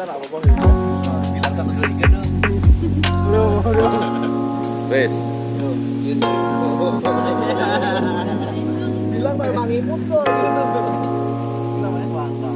kita nggak apa-apa ya. Bilang 1, 2, 3 dong. Wes. Bilang Pak Mang Imut kok gitu. Namanya Bangka.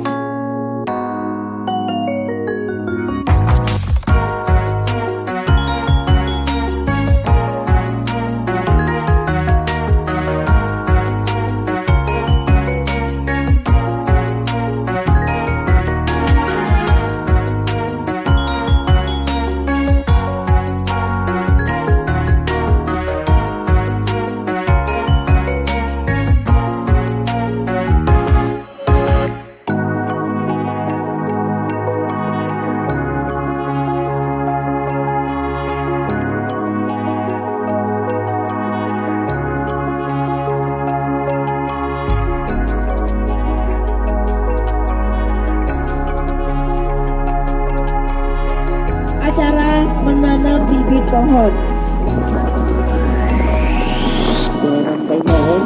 Acara menanam bibit pohon. Menanam pohon.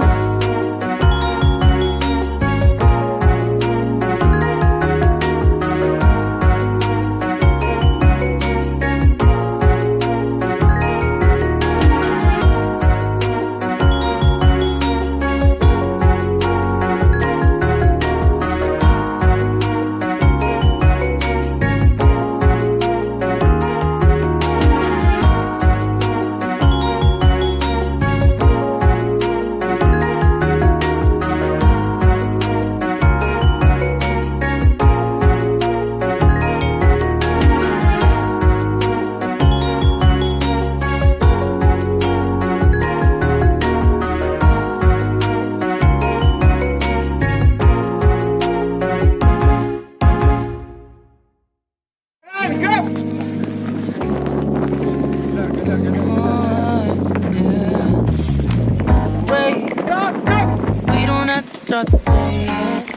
We don't have to start the day yet.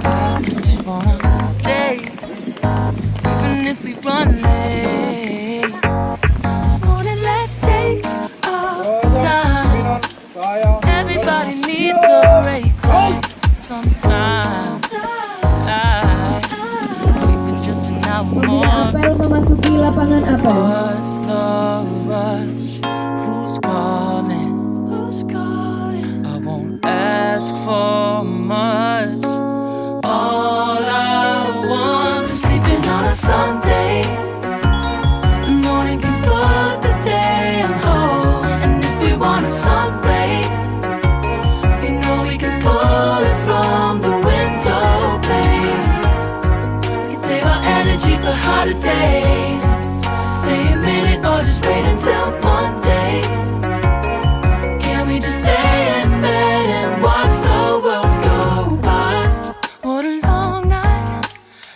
I just wanna stay, even if we run late. This morning, let's take our time. Everybody needs a break, right? Sometimes I wait for just an hour Pembina more. apel memasuki lapangan apel. What's the rush? Who's calling? I won't ask for much. All I want is sleeping on a Sunday. The morning can put the day on hold. And if we want a sun ray, you know we can pull it from the window pane. We can save our energy for harder days. Stay a minute or just wait until Monday. Can we just stay in bed and watch the world go by? What a long night,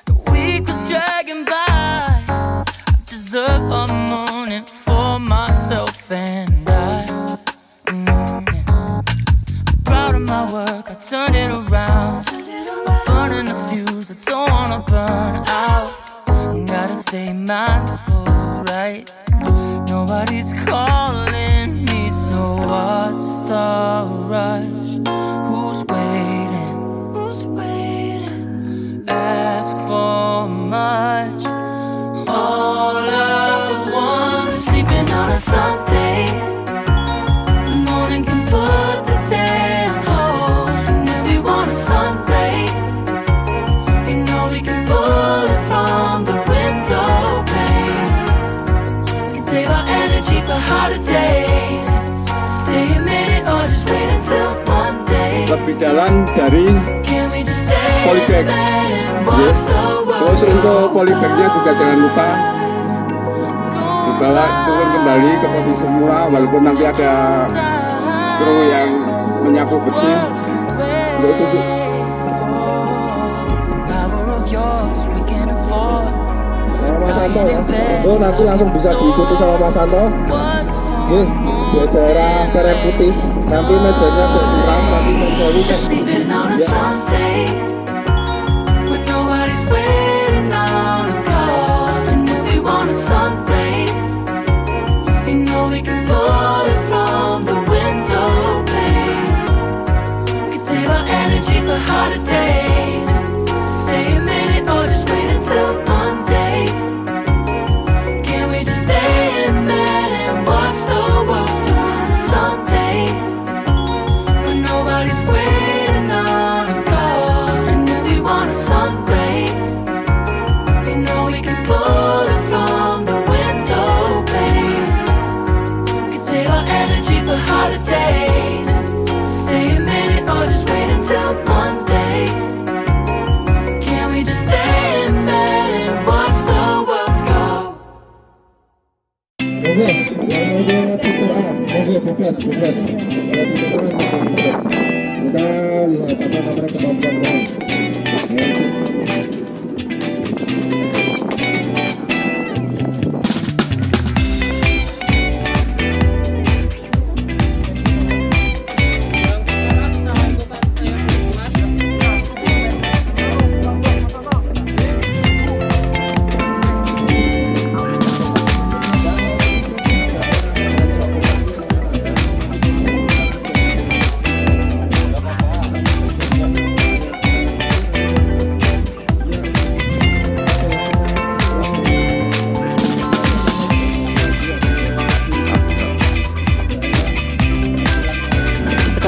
the week was dragging by. I deserve a morning for myself and I. I'm proud of my work, I turned it around. Burning the fuse, I don't wanna burn out. Gotta stay mindful, right? Nobody's calling me, so what's the rush? Who's waiting? Ask for much. All I want is sleeping on a Sunday. The morning can put the day on hold. And if we want a sun ray, you know we can pull it from the window pane. We can save our energy for harder days. Stay a minute or just wait until Monday. Lebih jalan dari Can we just stay polybag. in bed and watch the world Terus untuk polybagnya juga jangan lupa dibawa turun kembali ke posisi semula, walaupun nanti ada kru yang menyapu bersih. Untuk itu sama Mas Santo ya. Itu nanti langsung bisa diikuti sama Mas Santo. Nih, di daerah Pereng Putih. Nanti medannya berkurang, nanti menjauh kan. Ya. Harder days. Stay a minute or just wait until bebas. Kalau di lingkungan bebas. Kita lihat apa namanya kemampuan orang.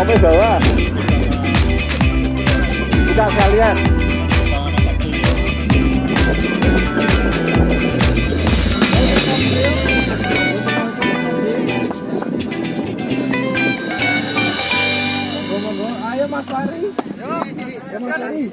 Sampai bawah. Buka sekalian. Ayo Mas Lari. Ayo Mas Lari.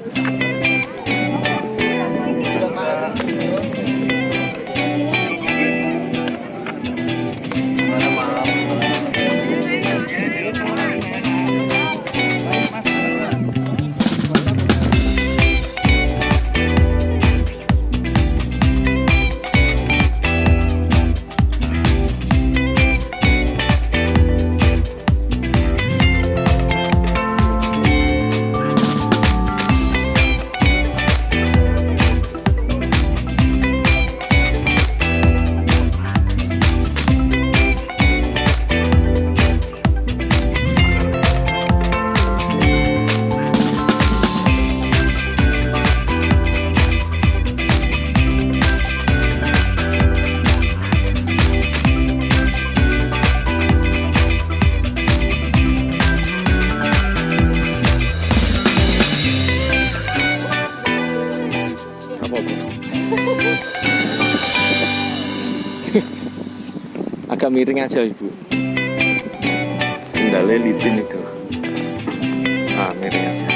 Agak miring aja ibu. Sendalnya licin itu. Miring aja.